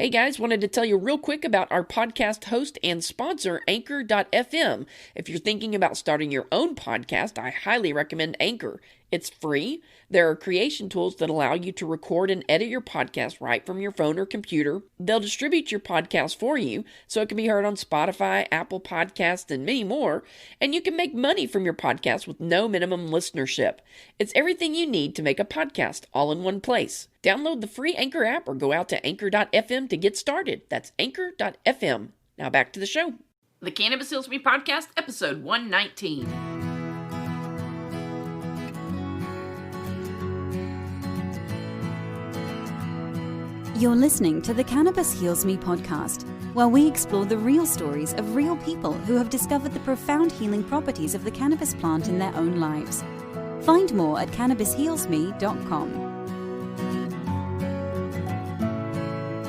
Hey guys, wanted to tell you real quick about our podcast host and sponsor, Anchor.fm. If you're thinking about starting your own podcast, I highly recommend Anchor. It's free. There are creation tools that allow you to record and edit your podcast right from your phone or computer. They'll distribute your podcast for you so it can be heard on Spotify, Apple Podcasts, and many more. And you can make money from your podcast with no minimum listenership. It's everything you need to make a podcast all in one place. Download the free Anchor app or go out to Anchor.fm to get started. That's Anchor.fm. Now back to the show. The Cannabis Heals Me Podcast, episode 119. You're listening to the Cannabis Heals Me podcast, where we explore the real stories of real people who have discovered the profound healing properties of the cannabis plant in their own lives. Find more at cannabishealsme.com.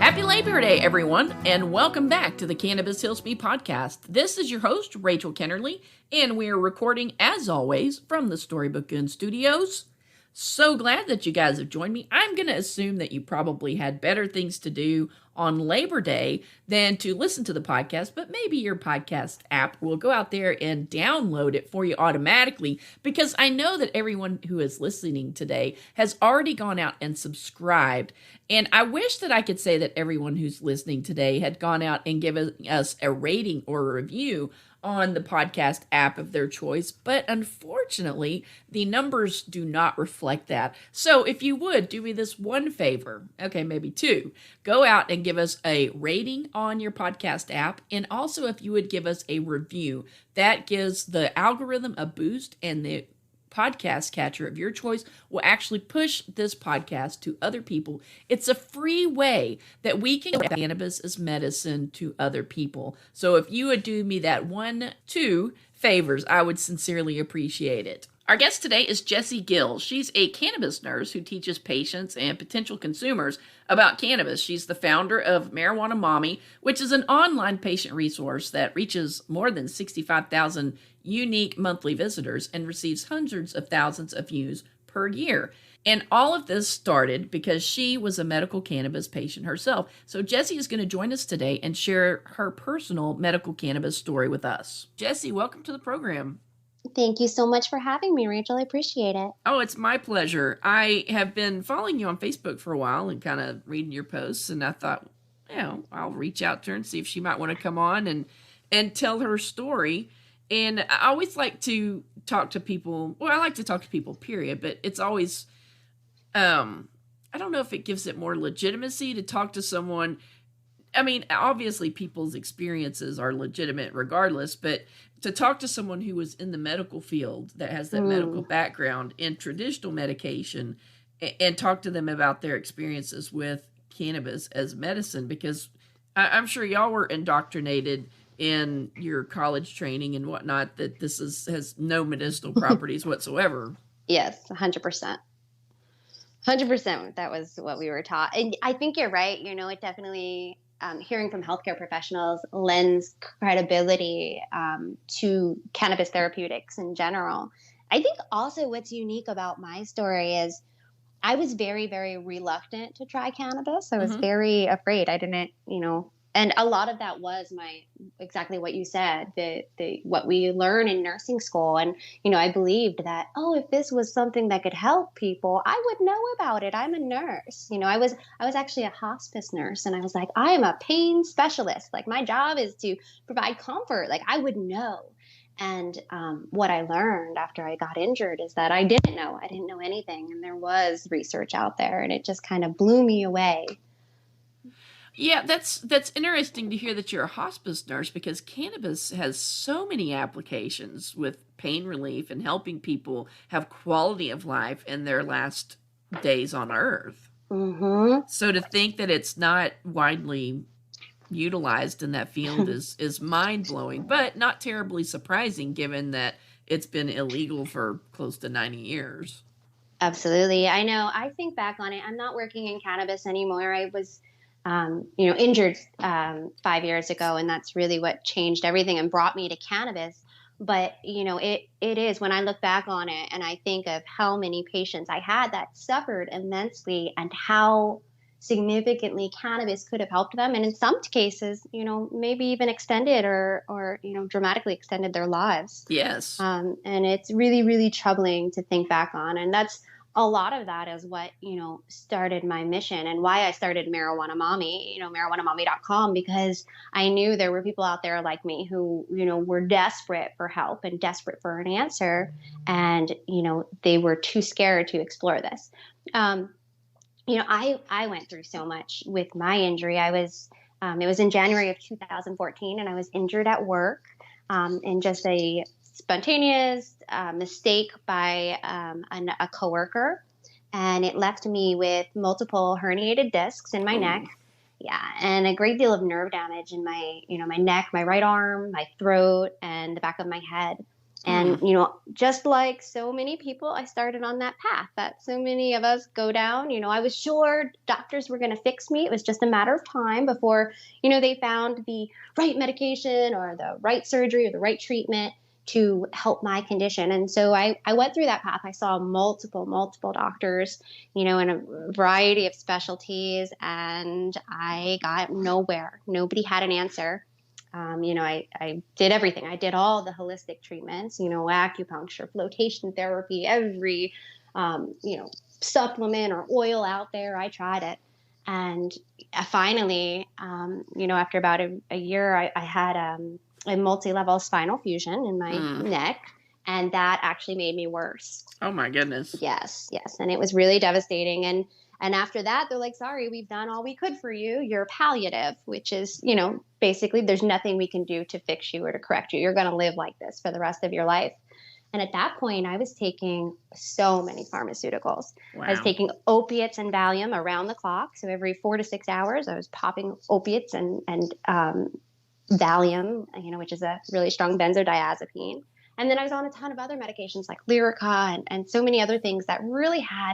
Happy Labor Day, everyone, and welcome back to the Cannabis Heals Me podcast. This is your host, Rachel Kennerly, and we are recording, as always, from the Storybook Gun Studios. So glad that you guys have joined me. I'm going to assume that you probably had better things to do on Labor Day than to listen to the podcast, but maybe your podcast app will go out there and download it for you automatically, because I know that everyone who is listening today has already gone out and subscribed. And I wish that I could say that everyone who's listening today had gone out and given us a rating or a review on the podcast app of their choice, but unfortunately, the numbers do not reflect that. So if you would, do me this one favor, okay, maybe two, go out and give us a rating on your podcast app, and also if you would give us a review, that gives the algorithm a boost, and the podcast catcher of your choice will actually push this podcast to other people. It's a free way that we can get cannabis as medicine to other people. So if you would do me that 2 favors, I would sincerely appreciate it. Our guest today is Jessie Gill. She's a cannabis nurse who teaches patients and potential consumers about cannabis. She's the founder of Marijuana Mommy, which is an online patient resource that reaches more than 65,000 unique monthly visitors and receives hundreds of thousands of views per year. And all of this started because she was a medical cannabis patient herself. So Jessie is going to join us today and share her personal medical cannabis story with us. Jessie, welcome to the program. Thank you so much for having me, Rachel. I appreciate it. Oh, it's my pleasure. I have been following you on Facebook for a while and kind of reading your posts, and I thought, I'll reach out to her and see if she might want to come on and tell her story. And I always like to talk to people. Well, I like to talk to people, period. But it's always, I don't know if it gives it more legitimacy to talk to someone. I mean, obviously people's experiences are legitimate regardless, but to talk to someone who was in the medical field that has that medical background in traditional medication and talk to them about their experiences with cannabis as medicine, because I'm sure y'all were indoctrinated in your college training and whatnot that this has no medicinal properties whatsoever. Yes, 100%. 100%. That was what we were taught. And I think you're right. It definitely, hearing from healthcare professionals lends credibility to cannabis therapeutics in general. I think also what's unique about my story is I was very, very reluctant to try cannabis. I was very afraid. I didn't, and a lot of that was exactly what you said, what we learn in nursing school. And, I believed that, if this was something that could help people, I would know about it. I'm a nurse. I was actually a hospice nurse, and I was like, I am a pain specialist. Like, my job is to provide comfort. Like, I would know. And what I learned after I got injured is that I didn't know. I didn't know anything. And there was research out there, and it just kind of blew me away. Yeah, that's interesting to hear that you're a hospice nurse, because cannabis has so many applications with pain relief and helping people have quality of life in their last days on earth. So to think that it's not widely utilized in that field is mind-blowing, but not terribly surprising given that it's been illegal for close to 90 years. Absolutely. I know. I think back on it. I'm not working in cannabis anymore. I was injured 5 years ago, and that's really what changed everything and brought me to cannabis. But, it is, when I look back on it and I think of how many patients I had that suffered immensely and how significantly cannabis could have helped them. And in some cases, maybe even extended or, dramatically extended their lives. Yes. And it's really, really troubling to think back on. And that's a lot of that is what, started my mission and why I started Marijuana Mommy, marijuanamommy.com, because I knew there were people out there like me who, were desperate for help and desperate for an answer. And, they were too scared to explore this. I went through so much with my injury. It was in January of 2014, and I was injured at work in just a spontaneous mistake by a coworker, and it left me with multiple herniated discs in my neck. Yeah, and a great deal of nerve damage in my neck, my right arm, my throat, and the back of my head. And, just like so many people, I started on that path that so many of us go down. I was sure doctors were going to fix me. It was just a matter of time before, they found the right medication or the right surgery or the right treatment to help my condition. And so I went through that path. I saw multiple doctors, in a variety of specialties, and I got nowhere. Nobody had an answer. I did everything. I did all the holistic treatments, acupuncture, flotation therapy, every, supplement or oil out there. I tried it. And finally, after about a year, I had a multi-level spinal fusion in my neck, and that actually made me worse. Oh my goodness. Yes. And it was really devastating. And after that, they're like, sorry, we've done all we could for you. You're palliative, which is, basically there's nothing we can do to fix you or to correct you. You're going to live like this for the rest of your life. And at that point, I was taking so many pharmaceuticals. Wow. I was taking opiates and Valium around the clock. So every 4 to 6 hours, I was popping opiates and Valium, which is a really strong benzodiazepine. And then I was on a ton of other medications like Lyrica and so many other things that really had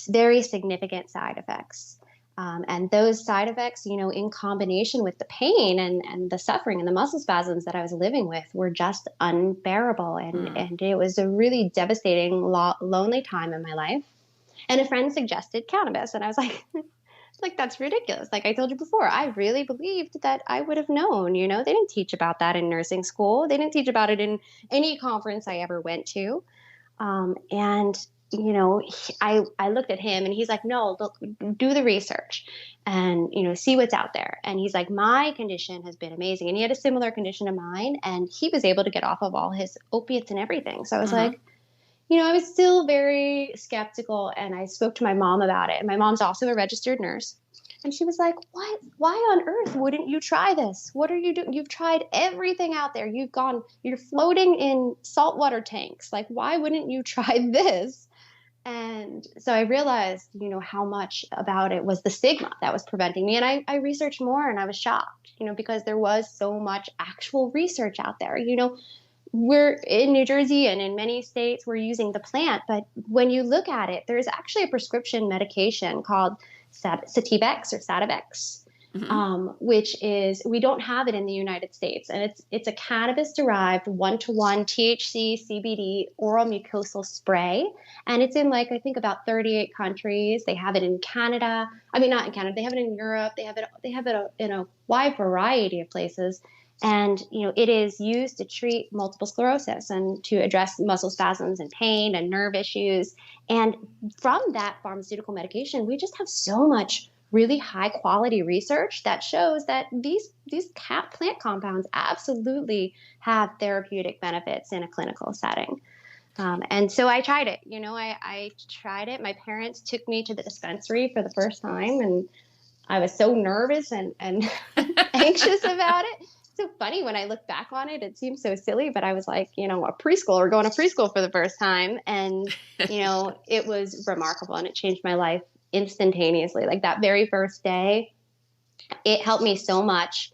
very significant side effects. And those side effects, in combination with the pain and the suffering and the muscle spasms that I was living with were just unbearable. And it was a really devastating, lonely time in my life. And a friend suggested cannabis. And I was like, that's ridiculous. Like I told you before, I really believed that I would have known, they didn't teach about that in nursing school. They didn't teach about it in any conference I ever went to. I looked at him and he's like, no, look, do the research and, see what's out there. And he's like, my condition has been amazing. And he had a similar condition to mine, and he was able to get off of all his opiates and everything. So I was like, I was still very skeptical, and I spoke to my mom about it. And my mom's also a registered nurse. And she was like, what? Why on earth wouldn't you try this? What are you doing? You've tried everything out there. You're floating in saltwater tanks. Like, why wouldn't you try this? And so I realized, how much about it was the stigma that was preventing me. And I researched more, and I was shocked, because there was so much actual research out there. We're in New Jersey and in many states, we're using the plant. But when you look at it, there's actually a prescription medication called Sativex or Sativex, which is, we don't have it in the United States. And it's a cannabis-derived 1-to-1 THC CBD oral mucosal spray. And it's in I think about 38 countries. They have it in Canada. I mean, not in Canada. They have it in Europe. They have it in a wide variety of places. And, it is used to treat multiple sclerosis and to address muscle spasms and pain and nerve issues. And from that pharmaceutical medication, we just have so much really high quality research that shows that these plant compounds absolutely have therapeutic benefits in a clinical setting. And so I tried it. I tried it. My parents took me to the dispensary for the first time, and I was so nervous and anxious about it. So funny when I look back on it, it seems so silly, but I was like, a preschooler going to preschool for the first time. And, it was remarkable, and it changed my life instantaneously. Like that very first day, it helped me so much.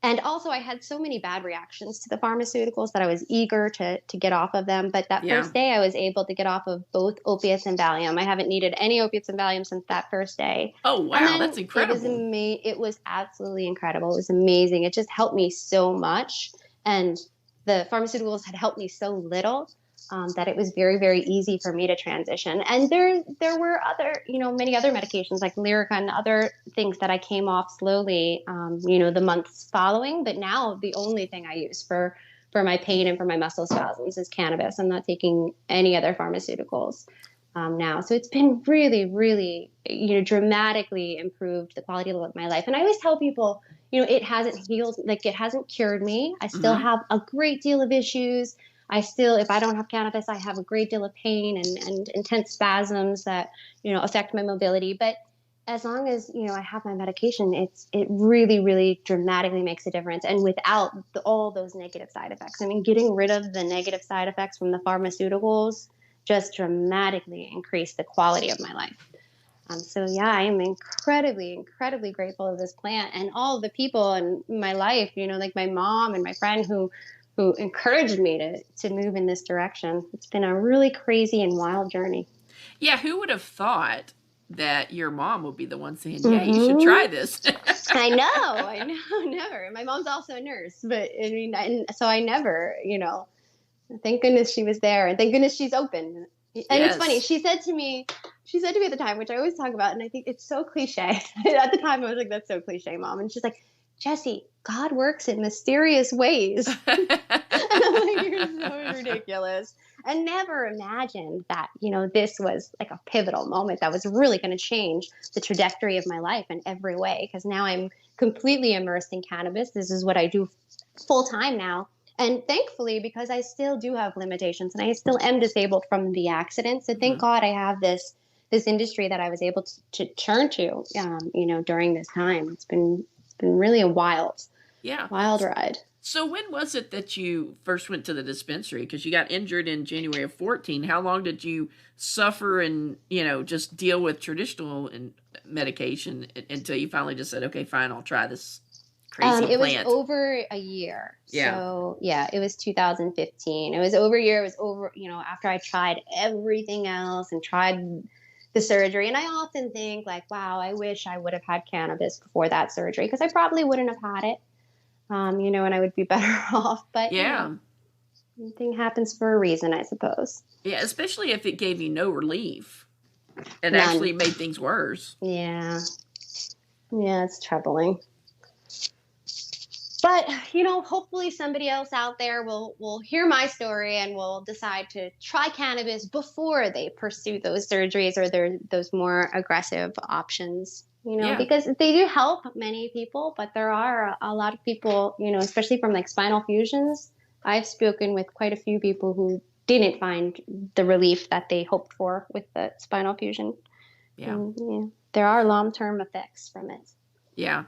And also I had so many bad reactions to the pharmaceuticals that I was eager to get off of them. But that first day I was able to get off of both opiates and Valium. I haven't needed any opiates and Valium since that first day. Oh, wow. That's incredible. It was absolutely incredible. It was amazing. It just helped me so much. And the pharmaceuticals had helped me so little. that it was very, very easy for me to transition. And there were other, many other medications like Lyrica and other things that I came off slowly, the months following. But now the only thing I use for my pain and for my muscle spasms is cannabis. I'm not taking any other pharmaceuticals now. So it's been really, really, dramatically improved the quality of my life. And I always tell people, it hasn't healed, like it hasn't cured me. I still have a great deal of issues. I still, if I don't have cannabis, I have a great deal of pain and intense spasms that, affect my mobility. But as long as, I have my medication, it really, really dramatically makes a difference. And without all those negative side effects. I mean, getting rid of the negative side effects from the pharmaceuticals just dramatically increased the quality of my life. So yeah, I am incredibly, incredibly grateful of this plant and all of the people in my life, like my mom and my friend who encouraged me to move in this direction. It's been a really crazy and wild journey. Yeah, who would have thought that your mom would be the one saying, yeah, you should try this? I know, never. My mom's also a nurse, but I mean, and so I never, thank goodness she was there, and thank goodness she's open. And It's funny. She said to me at the time, which I always talk about, and I think it's so cliche. At the time, I was like, that's so cliche, Mom. And she's like, Jessie, God works in mysterious ways. And I'm like, you're so ridiculous. And never imagined that, this was like a pivotal moment that was really going to change the trajectory of my life in every way. Because now I'm completely immersed in cannabis. This is what I do full time now. And thankfully, because I still do have limitations and I still am disabled from the accident. So thank God I have this industry that I was able to turn to, during this time. It's been really a wild ride. So when was it that you first went to the dispensary? Because you got injured in January of 14. How long did you suffer and, just deal with traditional medication until you finally just said, okay, fine, I'll try this crazy it plant? Was over a year. Yeah. So yeah, it was 2015. It was over a year. It was over, after I tried everything else and tried the surgery. And I often think like, wow, I wish I would have had cannabis before that surgery because I probably wouldn't have had it, and I would be better off. But yeah, everything happens for a reason, I suppose. Yeah, especially if it gave you no relief. It None. Actually made things worse. Yeah. Yeah, it's troubling. But, hopefully somebody else out there will hear my story and will decide to try cannabis before they pursue those surgeries or those more aggressive options, because they do help many people. But there are a lot of people, especially from like spinal fusions. I've spoken with quite a few people who didn't find the relief that they hoped for with the spinal fusion. Yeah. And, there are long-term effects from it. Yeah.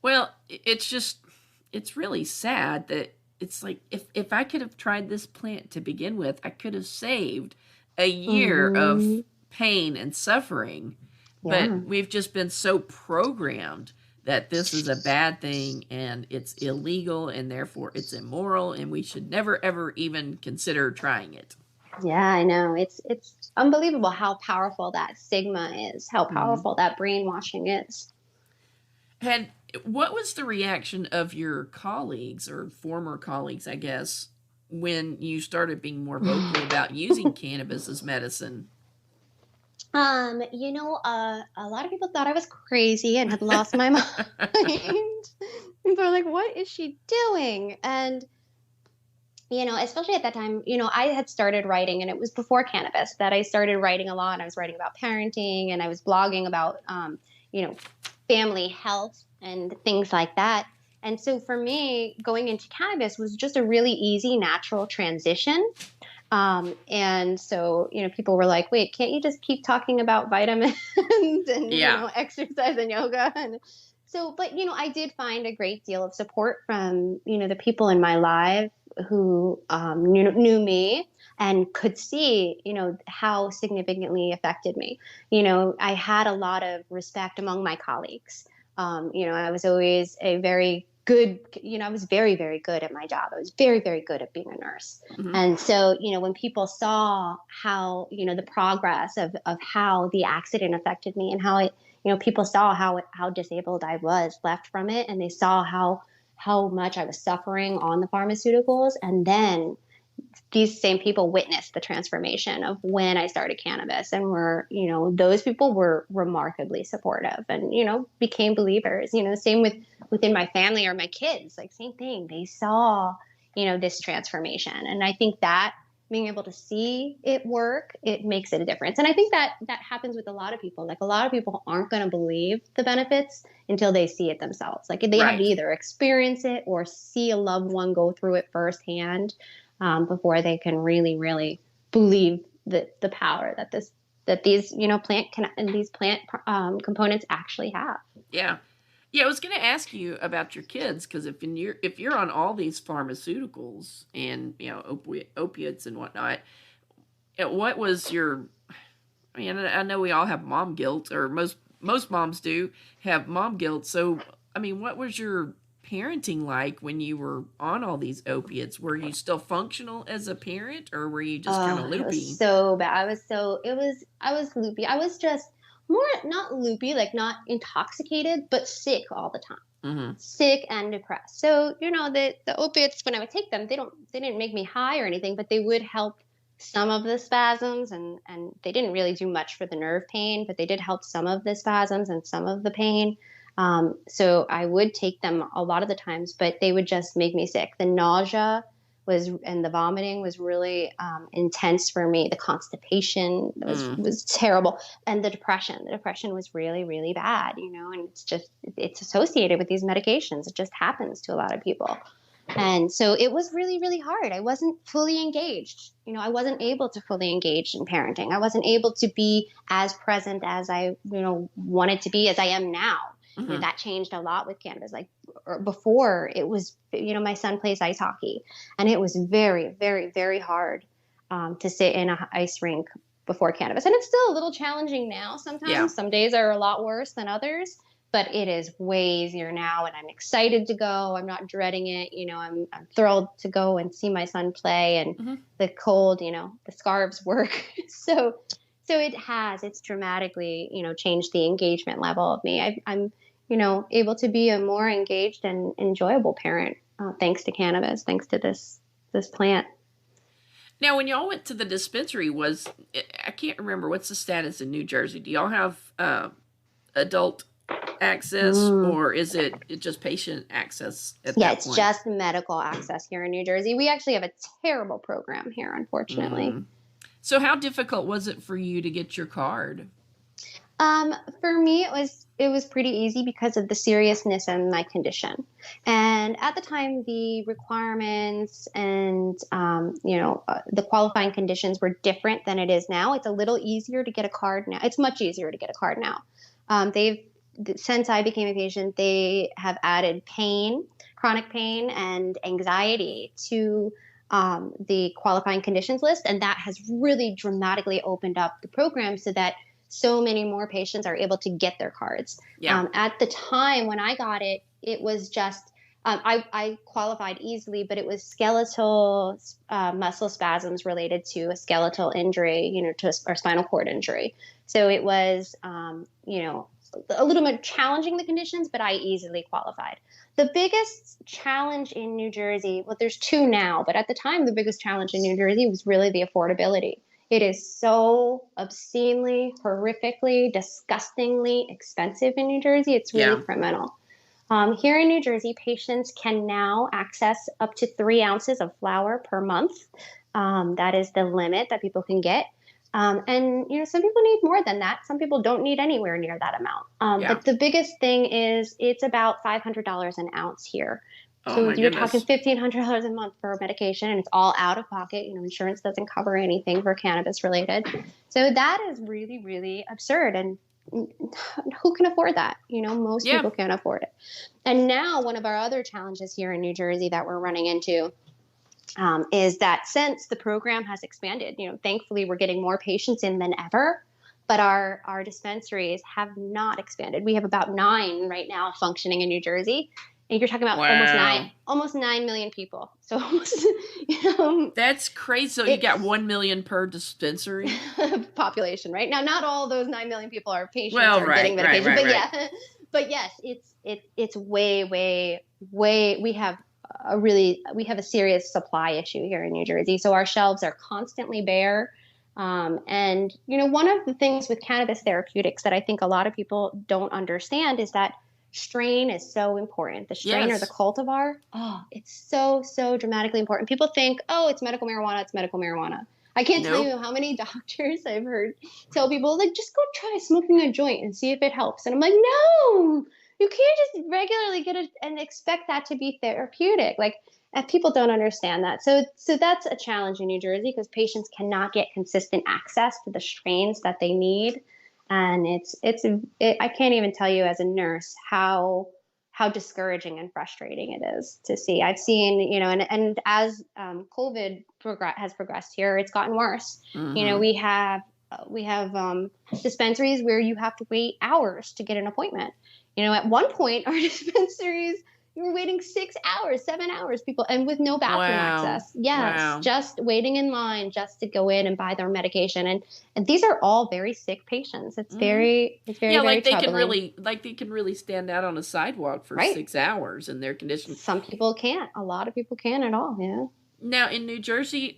Well, it's really sad that it's like if I could have tried this plant to begin with, I could have saved a year of pain and suffering. Yeah. But we've just been so programmed that this is a bad thing and it's illegal and therefore it's immoral and we should never, ever even consider trying it. Yeah, I know. It's unbelievable how powerful that stigma is, how powerful that brainwashing is. And what was the reaction of your colleagues or former colleagues, I guess, when you started being more vocal about using cannabis as medicine? A lot of people thought I was crazy and had lost my mind. And they're like, what is she doing? And, especially at that time, I had started writing, and it was before cannabis that I started writing a lot. I was writing about parenting and I was blogging about, family health and things like that. And so for me, going into cannabis was just a really easy, natural transition. And so, people were like, wait, can't you just keep talking about vitamins and, exercise and yoga? And so, but, I did find a great deal of support from, the people in my life who knew me and could see, how significantly affected me. I had a lot of respect among my colleagues. I was always I was very, very good at my job. I was very, very good at being a nurse. Mm-hmm. And so, when people saw how, the progress of how the accident affected me and how it, people saw how disabled I was left from it. And they saw how much I was suffering on the pharmaceuticals. And then these same people witnessed the transformation of when I started cannabis, and those people were remarkably supportive and, became believers, same within my family or my kids, like same thing. They saw, this transformation. And I think that being able to see it work, it makes it a difference. And I think that happens with a lot of people. Like a lot of people aren't going to believe the benefits until they see it themselves. Like they have to either experience it or see a loved one go through it firsthand, before they can really, really believe the power that these plant components actually have. Yeah. Yeah, I was going to ask you about your kids, because if you're on all these pharmaceuticals and opiates and whatnot, what was your? I mean, I know we all have mom guilt, or most moms do have mom guilt. So, I mean, what was your parenting like when you were on all these opiates? Were you still functional as a parent, or were you just kind of loopy? It was so bad. I was loopy. I was just more not loopy, like not intoxicated, but sick all the time. Mm-hmm. Sick and depressed. So, the opiates, when I would take them, they didn't make me high or anything, but they would help some of the spasms, and they didn't really do much for the nerve pain, but they did help some of the spasms and some of the pain. So I would take them a lot of the times, but they would just make me sick. The nausea and the vomiting was really intense for me. The constipation was terrible. And the depression was really, really bad, and it's associated with these medications. It just happens to a lot of people. And so it was really, really hard. I wasn't fully engaged. I wasn't able to fully engage in parenting. I wasn't able to be as present as I, wanted to be, as I am now. Mm-hmm. That changed a lot with cannabis. Like before, it was, my son plays ice hockey, and it was very, very, very hard to sit in an ice rink before cannabis. And it's still a little challenging now sometimes. Yeah. Some days are a lot worse than others, but it is way easier now, and I'm excited to go. I'm not dreading it. I'm thrilled to go and see my son play, and the cold, the scarves work. So it's dramatically, changed the engagement level of me. I'm able to be a more engaged and enjoyable parent, thanks to cannabis, thanks to this plant. Now, when y'all went to the dispensary, I can't remember, what's the status in New Jersey? Do y'all have adult access, or is it just patient access at that point? Yeah, it's just medical access here in New Jersey. We actually have a terrible program here, unfortunately. So how difficult was it for you to get your card? For me, it was pretty easy because of the seriousness of my condition. And at the time, the requirements and, the qualifying conditions were different than it is now. It's a little easier to get a card now. It's much easier to get a card now. Since I became a patient, they have added pain, chronic pain, and anxiety to the qualifying conditions list. And that has really dramatically opened up the program so that so many more patients are able to get their cards. Yeah. At the time when I got it, it was just, I qualified easily, but it was skeletal muscle spasms related to a skeletal injury, or spinal cord injury. So it was, a little bit challenging, the conditions, but I easily qualified. The biggest challenge in New Jersey, well, there's two now, but at the time, the biggest challenge in New Jersey was really the affordability. It is so obscenely, horrifically, disgustingly expensive in New Jersey. It's really criminal. Here in New Jersey, patients can now access up to 3 ounces of flower per month. That is the limit that people can get. And, some people need more than that. Some people don't need anywhere near that amount. But the biggest thing is it's about $500 an ounce here. So you're talking $1,500 a month for medication, and it's all out of pocket. Insurance doesn't cover anything for cannabis related. So that is really, really absurd. And who can afford that? Most people can't afford it. And now one of our other challenges here in New Jersey that we're running into is that since the program has expanded, thankfully we're getting more patients in than ever, but our dispensaries have not expanded. We have about 9 right now functioning in New Jersey. And you're talking about almost 9 million people. So almost, that's crazy. So you got 1 million per dispensary population, right? Now, not all those 9 million people are patients or getting medication, but yes, it's way. We have we have a serious supply issue here in New Jersey. So our shelves are constantly bare. And, one of the things with cannabis therapeutics that I think a lot of people don't understand is that strain is so important. The strain or the cultivar, it's so, so dramatically important. People think, it's medical marijuana, it's medical marijuana. I can't tell you how many doctors I've heard tell people, like, just go try smoking a joint and see if it helps. And I'm like, no, you can't just regularly get it and expect that to be therapeutic. Like, and people don't understand that. So that's a challenge in New Jersey because patients cannot get consistent access to the strains that they need. And I can't even tell you as a nurse how discouraging and frustrating it is to see. I've seen, and as COVID has progressed here, it's gotten worse. Mm-hmm. We have dispensaries where you have to wait hours to get an appointment. At one point, our dispensaries, you were waiting 6 hours, 7 hours, people, and with no bathroom access. Yes, just waiting in line just to go in and buy their medication. And these are all very sick patients. It's very, like they troubling. they can really stand out on a sidewalk for 6 hours in their condition. Some people can't. A lot of people can't at all. Yeah. Now in New Jersey,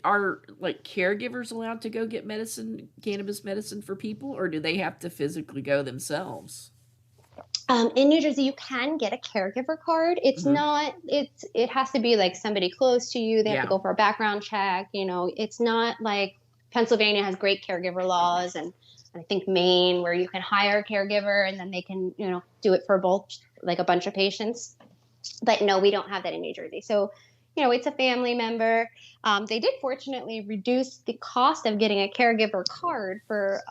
are like caregivers allowed to go get cannabis medicine for people, or do they have to physically go themselves? In New Jersey, you can get a caregiver card. It's not, it has to be like somebody close to you. They have to go for a background check. It's not like Pennsylvania has great caregiver laws. And I think Maine, where you can hire a caregiver and then they can, do it for both, like a bunch of patients. But no, we don't have that in New Jersey. So, it's a family member. They did fortunately reduce the cost of getting a caregiver card for,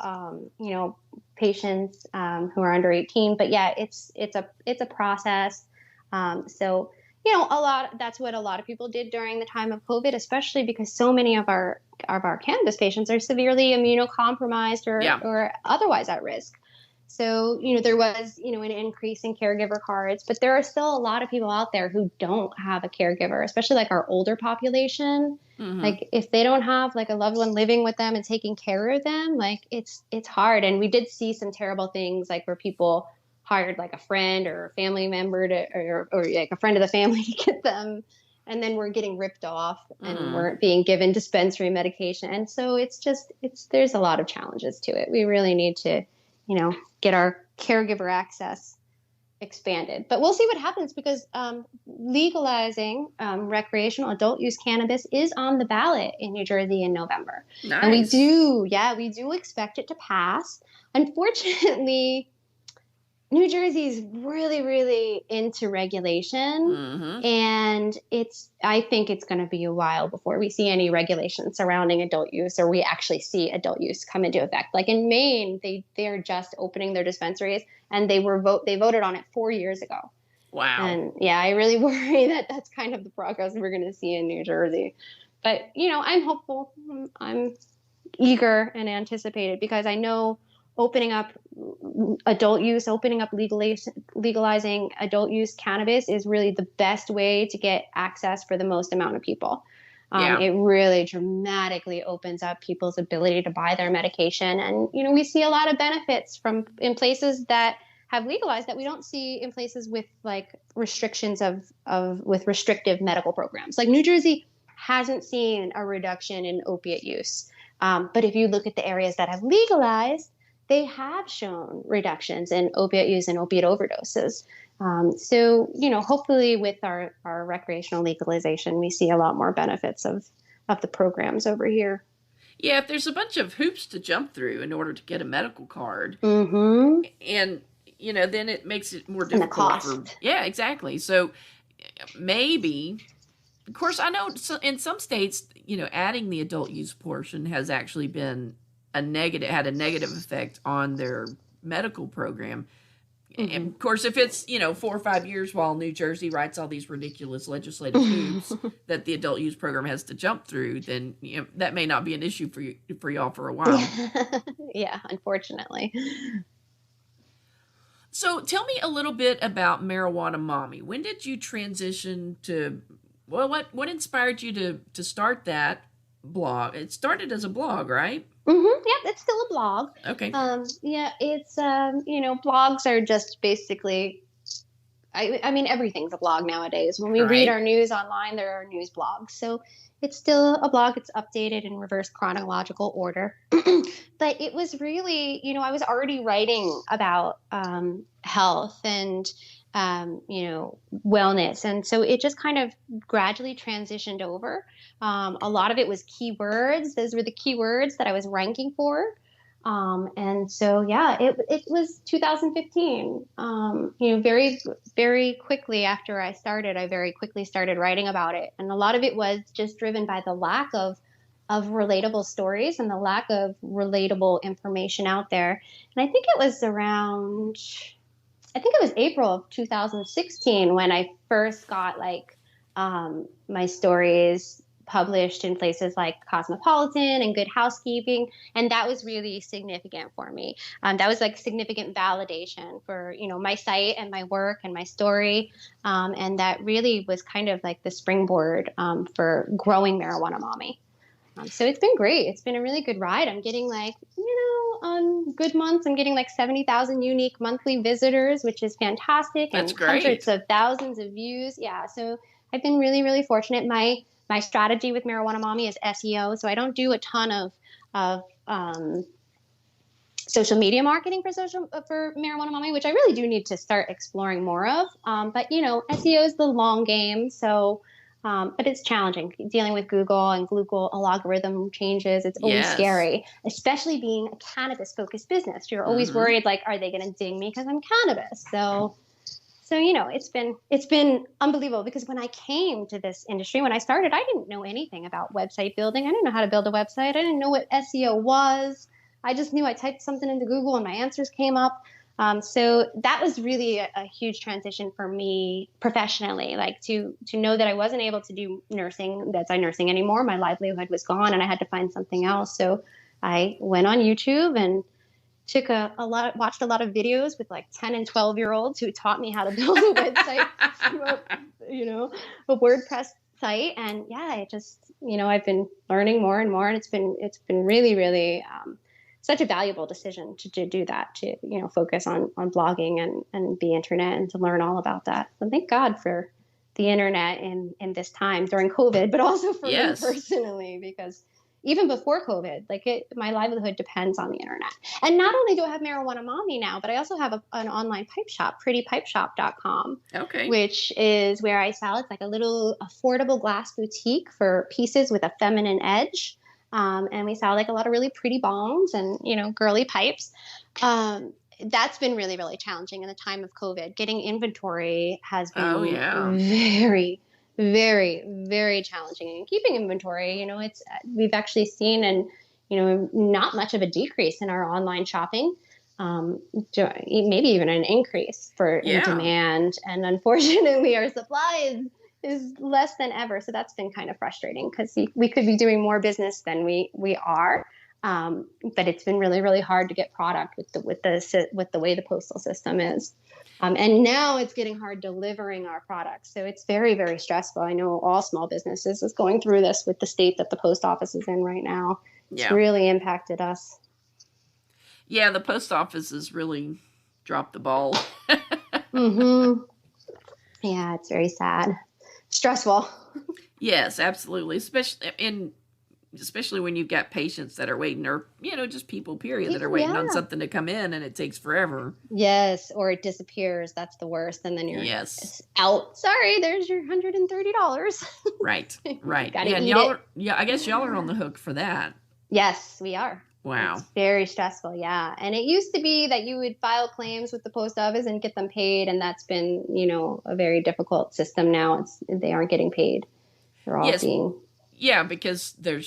patients who are under 18. But yeah, it's a process. So, that's what a lot of people did during the time of COVID, especially because so many of our cannabis patients are severely immunocompromised or otherwise at risk. So, there was, an increase in caregiver cards, but there are still a lot of people out there who don't have a caregiver, especially like our older population. Mm-hmm. Like if they don't have like a loved one living with them and taking care of them, like it's hard. And we did see some terrible things like where people hired like a friend or a family member or like a friend of the family to get them. And then we're getting ripped off and weren't being given dispensary medication. And so there's a lot of challenges to it. We really need to, get our caregiver access expanded. But we'll see what happens because legalizing recreational adult use cannabis is on the ballot in New Jersey in November. Nice. And we do expect it to pass. Unfortunately, New Jersey is really, really into regulation. And I think it's going to be a while before we see any regulation surrounding adult use or we actually see adult use come into effect. Like in Maine, they are just opening their dispensaries and they voted on it 4 years ago. Wow. And yeah, I really worry that that's kind of the progress we're going to see in New Jersey. But, I'm hopeful. I'm eager and anticipated because I know opening up adult use, legalizing adult use cannabis is really the best way to get access for the most amount of people. It really dramatically opens up people's ability to buy their medication. And, we see a lot of benefits in places that have legalized that we don't see in places with like restrictions with restrictive medical programs. Like New Jersey hasn't seen a reduction in opiate use. But if you look at the areas that have legalized, they have shown reductions in opiate use and opiate overdoses. So, hopefully with our recreational legalization, we see a lot more benefits of the programs over here. Yeah, if there's a bunch of hoops to jump through in order to get a medical card, and, then it makes it more difficult. And the cost. Yeah, exactly. So maybe, of course, I know in some states, adding the adult use portion has actually been had a negative effect on their medical program. And of course, if it's, 4 or 5 years while New Jersey writes all these ridiculous legislative hoops that the adult use program has to jump through, then that may not be an issue for y'all for a while. Yeah, unfortunately. So tell me a little bit about Marijuana Mommy. When did you transition to, what inspired you to start that blog? It started as a blog, right? Yep, it's still a blog. Okay. It's blogs are just basically I mean, everything's a blog nowadays. When we Right. read our news online, there are news blogs. So it's still a blog. It's updated in reverse chronological order. But it was really, I was already writing about health and, wellness. And so it just kind of gradually transitioned over. A lot of it was keywords. Those were the keywords that I was ranking for. And so, yeah, it was 2015. Very, very quickly after I started, I very quickly started writing about it. And a lot of it was just driven by the lack of relatable stories and the lack of relatable information out there. And I think it was April of 2016 when I first got my stories published in places like Cosmopolitan and Good Housekeeping. And that was really significant for me. That was like significant validation for, my site and my work and my story. And that really was kind of like the springboard for growing Marijuana Mommy. So it's been great. It's been a really good ride. I'm getting on good months, I'm getting 70,000 unique monthly visitors, which is fantastic. That's and great. Hundreds of thousands of views. Yeah. So I've been really, really fortunate. My strategy with Marijuana Mommy is SEO. So I don't do a ton of social media marketing for Marijuana Mommy, which I really do need to start exploring more of. But SEO is the long game. So, but it's challenging dealing with Google and Google algorithm changes. It's always scary, especially being a cannabis focused business. You're always worried, are they going to ding me because I'm cannabis? So it's been unbelievable, because when I came to this industry, when I started, I didn't know anything about website building. I didn't know how to build a website. I didn't know what SEO was. I just knew I typed something into Google and my answers came up. So that was really a huge transition for me professionally, to know that I wasn't able to do nursing, nursing anymore. My livelihood was gone and I had to find something else. So I went on YouTube and watched a lot of videos with 10 and 12-year-olds who taught me how to build a website through a WordPress site. And yeah, I just, I've been learning more and more, and it's been really, really, such a valuable decision to do that, to, focus on blogging and the internet and to learn all about that. So thank God for the internet in this time during COVID, but also for me personally, because even before COVID, my livelihood depends on the internet. And not only do I have Marijuana Mommy now, but I also have an online pipe shop, prettypipeshop.com, which is where I sell. It's like a little affordable glass boutique for pieces with a feminine edge. And we sell a lot of really pretty bongs and, girly pipes. That's been really, really challenging in the time of COVID. Getting inventory has been very, very, very challenging. And keeping inventory, we've actually seen not much of a decrease in our online shopping. Maybe even an increase in demand. And unfortunately, our supply is less than ever. So that's been kind of frustrating, because we could be doing more business than we are. But it's been really, really hard to get product with the way the postal system is. And now it's getting hard delivering our products. So it's very, very stressful. I know all small businesses is going through this with the state that the post office is in right now. It's really impacted us. Yeah, the post office has really dropped the ball. Mm-hmm. Yeah, it's very sad. Stressful. Yes, absolutely. Especially when you've got patients that are waiting, or, just people, period, that are waiting on something to come in, and it takes forever. Yes, or it disappears. That's the worst. And then you're out. Sorry, there's your $130. Right. And I guess y'all are on the hook for that. Yes, we are. Wow. It's very stressful, yeah. And it used to be that you would file claims with the post office and get them paid, and that's been, a very difficult system now. They aren't getting paid. They're all being... Yeah, because they're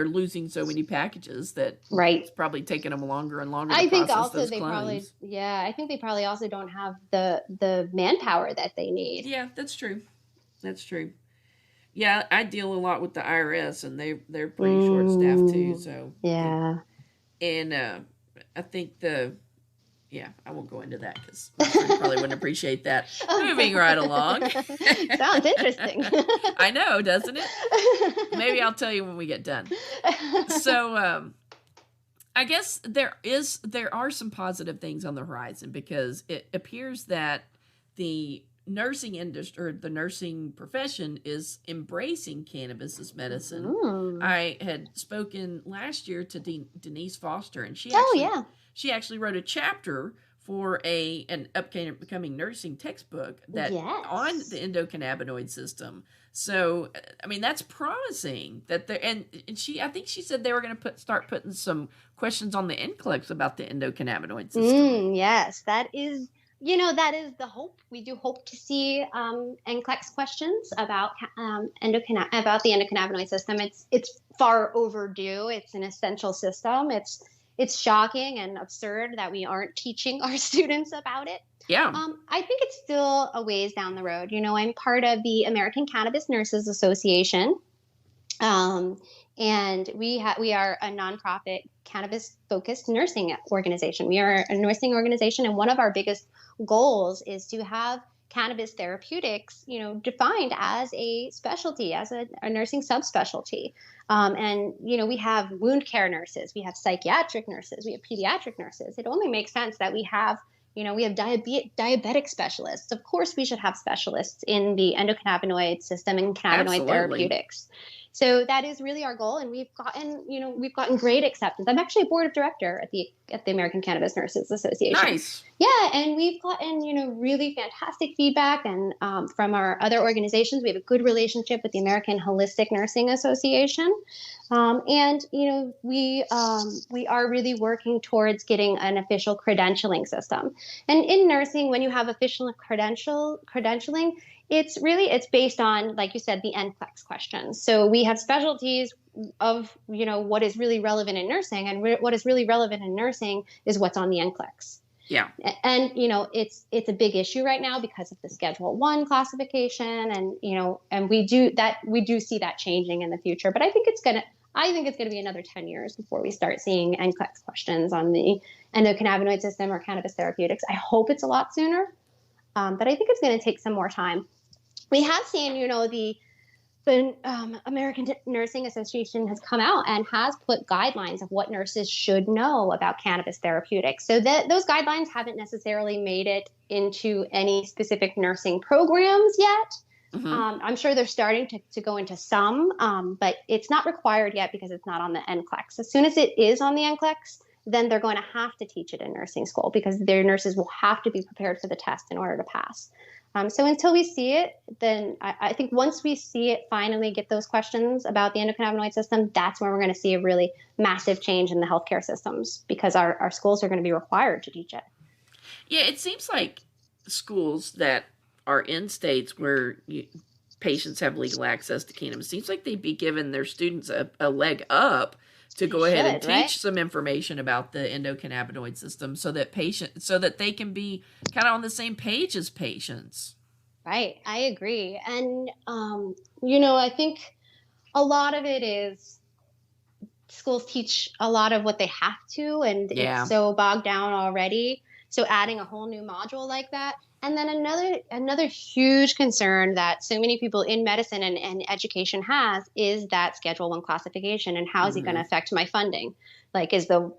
losing so many packages that it's probably taking them longer and longer to process those claims. I think they probably also don't have the manpower that they need. Yeah, that's true. Yeah, I deal a lot with the IRS, and they're pretty short-staffed too. So yeah, and I think I won't go into that because you probably wouldn't appreciate that. Moving right along. Sounds interesting. I know, doesn't it? Maybe I'll tell you when we get done. So I guess there are some positive things on the horizon, because it appears that the nursing industry or the nursing profession is embracing cannabis as medicine. I had spoken last year to Denise Foster, and she actually wrote a chapter for an upcoming nursing textbook that on the endocannabinoid system. So, I mean, that's promising that I think she said they were going to start putting some questions on the NCLEX about the endocannabinoid system. Yes, that is the hope. We do hope to see NCLEX questions about about the endocannabinoid system. It's far overdue. It's an essential system. It's shocking and absurd that we aren't teaching our students about it. Yeah. I think it's still a ways down the road. I'm part of the American Cannabis Nurses Association. And we are a nonprofit cannabis-focused nursing organization. We are a nursing organization, and one of our biggest goals is to have cannabis therapeutics, defined as a specialty, as a nursing subspecialty. And we have wound care nurses, we have psychiatric nurses, we have pediatric nurses. It only makes sense that we have diabetic specialists. Of course, we should have specialists in the endocannabinoid system and cannabinoid therapeutics. So that is really our goal, and we've gotten great acceptance. I'm actually a board of director at the American Cannabis Nurses Association. Nice. Yeah, and we've gotten really fantastic feedback, and from our other organizations, we have a good relationship with the American Holistic Nursing Association, and we are really working towards getting an official credentialing system. And in nursing, when you have official credentialing, it's based on, like you said, the NCLEX questions. So we have specialties of, what is really relevant in nursing, and what is really relevant in nursing is what's on the NCLEX. Yeah. And, it's a big issue right now because of the Schedule 1 classification, and, and we do see that changing in the future. But I think it's going to be another 10 years before we start seeing NCLEX questions on the endocannabinoid system or cannabis therapeutics. I hope it's a lot sooner, but I think it's going to take some more time. We have seen, the American Nursing Association has come out and has put guidelines of what nurses should know about cannabis therapeutics. So those guidelines haven't necessarily made it into any specific nursing programs yet. Mm-hmm. I'm sure they're starting to go into some, but it's not required yet because it's not on the NCLEX. As soon as it is on the NCLEX, then they're going to have to teach it in nursing school because their nurses will have to be prepared for the test in order to pass. So until we see it, then I think once we see it finally get those questions about the endocannabinoid system, that's when we're going to see a really massive change in the healthcare systems because our schools are going to be required to teach it. Yeah, it seems like schools that are in states where patients have legal access to cannabis, seems like they'd be giving their students a leg up to go ahead and teach some information about the endocannabinoid system so that they can be kind of on the same page as patients. Right. I agree. And, I think a lot of it is schools teach a lot of what they have to, and it's so bogged down already. So adding a whole new module like that. And then another huge concern that so many people in medicine and education has is that Schedule 1 classification, and how is it going to affect my funding? Like, is the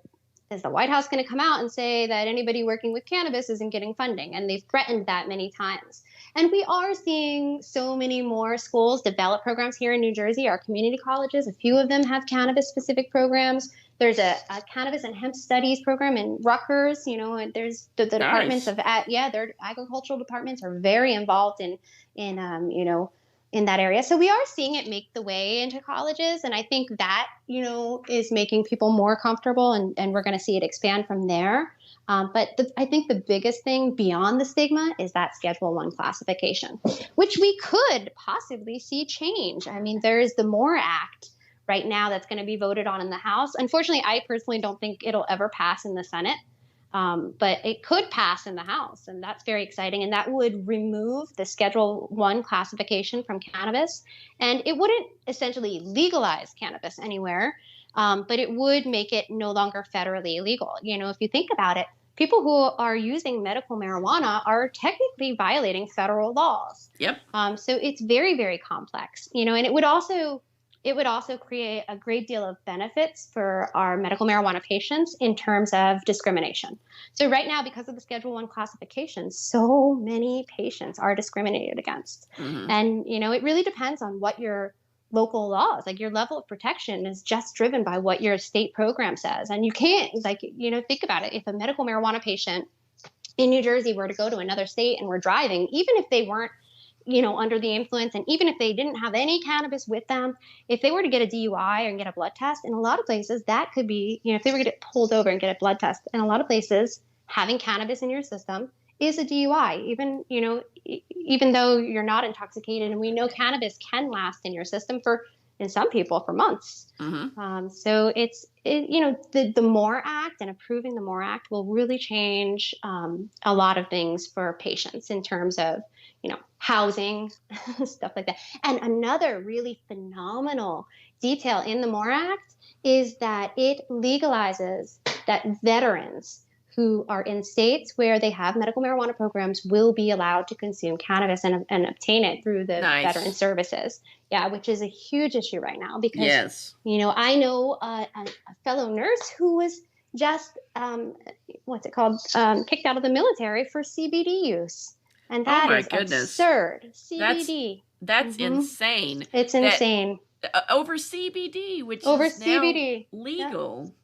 White House going to come out and say that anybody working with cannabis isn't getting funding? And they've threatened that many times. And we are seeing so many more schools develop programs here in New Jersey. Our community colleges, a few of them have cannabis-specific programs. There's a cannabis and hemp studies program in Rutgers. There's the departments of their agricultural departments are very involved in that area. So we are seeing it make the way into colleges, and I think that is making people more comfortable, and we're going to see it expand from there. But I think the biggest thing beyond the stigma is that Schedule 1 classification, which we could possibly see change. I mean, there is the MORE Act right now that's going to be voted on in the House. Unfortunately, I personally don't think it'll ever pass in the Senate, but it could pass in the House, and that's very exciting. And that would remove the Schedule 1 classification from cannabis, and it wouldn't essentially legalize cannabis anywhere, but it would make it no longer federally illegal. If you think about it, people who are using medical marijuana are technically violating federal laws. Yep. So it's very, very complex, and it would also it would also create a great deal of benefits for our medical marijuana patients in terms of discrimination. So right now, because of the Schedule I classification, so many patients are discriminated against. Mm-hmm. And, it really depends on what your local laws, like your level of protection is just driven by what your state program says. And you can't, think about it. If a medical marijuana patient in New Jersey were to go to another state and were driving, even if they weren't, under the influence, and even if they didn't have any cannabis with them, if they were to get a DUI and get a blood test, in a lot of places that could be, if they were to get pulled over and get a blood test, in a lot of places, having cannabis in your system is a DUI, even though you're not intoxicated. And we know cannabis can last in your system in some people, for months. Mm-hmm. So the MORE Act and approving the MORE Act will really change a lot of things for patients in terms of, housing, stuff like that. And another really phenomenal detail in the MORE Act is that it legalizes that veterans who are in states where they have medical marijuana programs will be allowed to consume cannabis and obtain it through the veteran services. Yeah, which is a huge issue right now because, yes. I know a fellow nurse who was just, kicked out of the military for CBD use. And that is absurd. CBD. That's insane. It's insane. Over CBD, which is CBD. Now legal.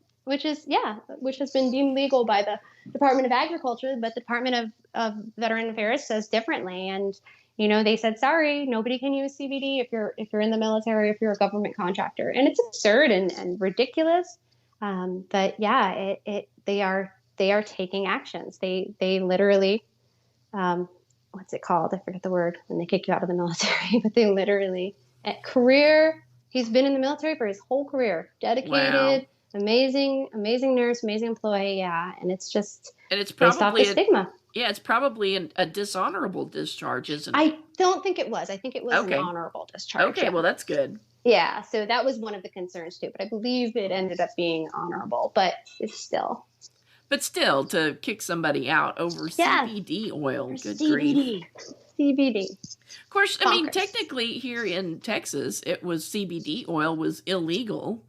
Yeah. Which has been deemed legal by the Department of Agriculture, but the Department of Veteran Affairs says differently. And, they said, sorry, nobody can use CBD if you're in the military, if you're a government contractor. And it's absurd and ridiculous. But yeah, they are taking actions. They literally, what's it called? I forget the word when they kick you out of the military, but they literally he's been in the military for his whole career, dedicated, wow. amazing nurse, amazing employee. Yeah. And it's probably based off the stigma. Yeah. It's probably a dishonorable discharge, isn't it? I don't think it was. I think it was an honorable discharge. Okay. Yeah. Well, that's good. Yeah. So that was one of the concerns too, but I believe it ended up being honorable, but it's still. But still, to kick somebody out over CBD oil, good grief. CBD. Of course, I mean, technically here in Texas, CBD oil was illegal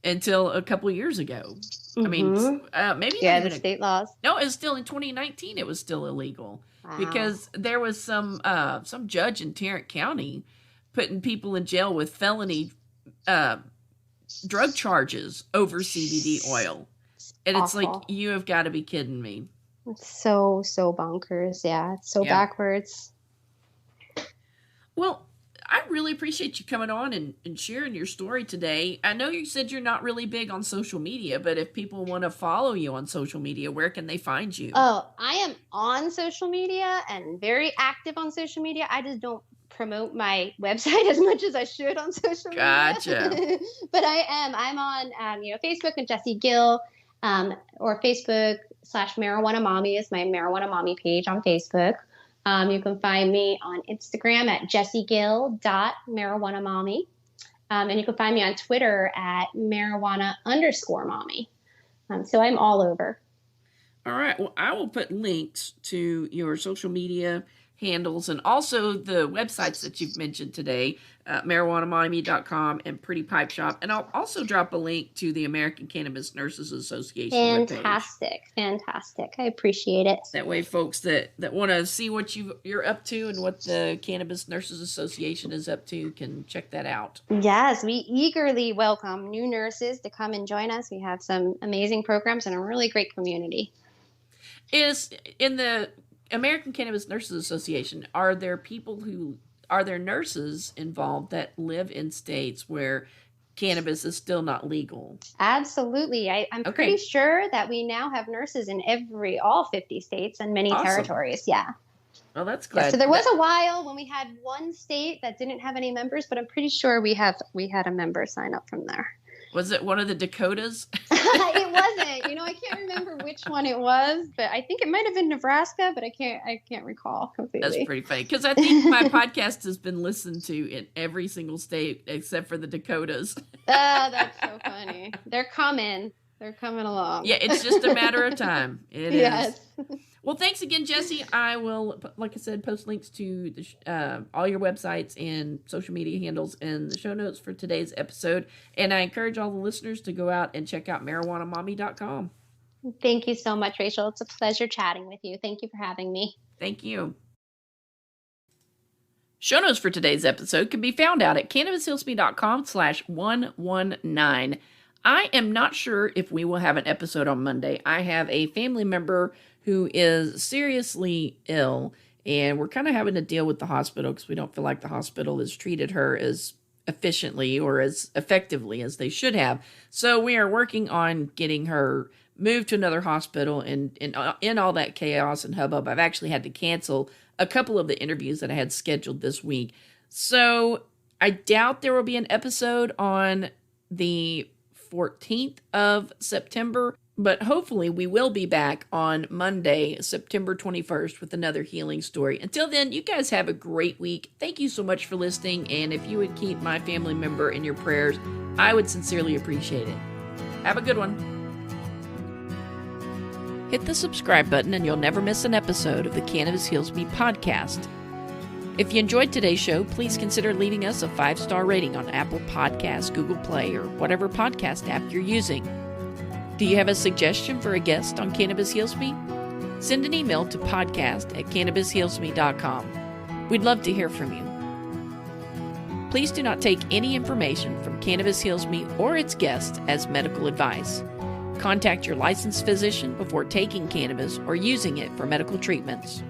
until a couple of years ago. Mm-hmm. I mean, maybe not even the state laws. No, it was still in 2019. It was still illegal because there was some judge in Tarrant County putting people in jail with felony drug charges over CBD oil. And it's like, you have got to be kidding me. It's so bonkers. Yeah, it's so backwards. Well, I really appreciate you coming on and sharing your story today. I know you said you're not really big on social media, but if people want to follow you on social media, where can they find you? Oh, I am on social media and very active on social media. I just don't promote my website as much as I should on social media. Gotcha. But I'm on, Facebook and Jessie Gill. Or Facebook/Marijuana Mommy is my Marijuana Mommy page on Facebook. You can find me on Instagram at jessiegill.marijuanamommy. And you can find me on Twitter at marijuana_mommy. So I'm all over. All right. Well, I will put links to your social media handles and also the websites that you've mentioned today, marijuanamommy.com and Pretty Pipe Shop. And I'll also drop a link to the American Cannabis Nurses Association Fantastic. I appreciate it. That way folks that want to see what you're up to and what the Cannabis Nurses Association is up to can check that out. Yes, we eagerly welcome new nurses to come and join us. We have some amazing programs and a really great community. Is in the American Cannabis Nurses Association, are there nurses involved that live in states where cannabis is still not legal? Absolutely. I'm pretty sure that we now have nurses in all 50 states and many territories. Yeah. Well, that's glad. Yeah, so there was a while when we had one state that didn't have any members, but I'm pretty sure we had a member sign up from there. Was it one of the Dakotas? It wasn't. I can't remember which one it was, but I think it might have been Nebraska, but I can't recall completely. That's pretty funny because I think my podcast has been listened to in every single state except for the Dakotas. That's so funny. They're coming along. Yeah, it's just a matter of time. It is. Well, thanks again, Jessie. I will, like I said, post links to all your websites and social media handles in the show notes for today's episode. And I encourage all the listeners to go out and check out marijuanamommy.com. Thank you so much, Rachel. It's a pleasure chatting with you. Thank you for having me. Thank you. Show notes for today's episode can be found out at cannabishealsme.com/119. I am not sure if we will have an episode on Monday. I have a family member who is seriously ill, and we're kind of having to deal with the hospital because we don't feel like the hospital has treated her as efficiently or as effectively as they should have. So we are working on getting her moved to another hospital, and in all that chaos and hubbub, I've actually had to cancel a couple of the interviews that I had scheduled this week. So I doubt there will be an episode on the 14th of September, but hopefully we will be back on Monday, September 21st with another healing story. Until then, you guys have a great week. Thank you so much for listening, and if you would keep my family member in your prayers, I would sincerely appreciate it. Have a good one. Hit the subscribe button and you'll never miss an episode of the Cannabis Heals Me podcast. If you enjoyed today's show, please consider leaving us a 5-star rating on Apple Podcasts, Google Play, or whatever podcast app you're using. Do you have a suggestion for a guest on Cannabis Heals Me? Send an email to podcast@cannabishealsme.com. We'd love to hear from you. Please do not take any information from Cannabis Heals Me or its guests as medical advice. Contact your licensed physician before taking cannabis or using it for medical treatments.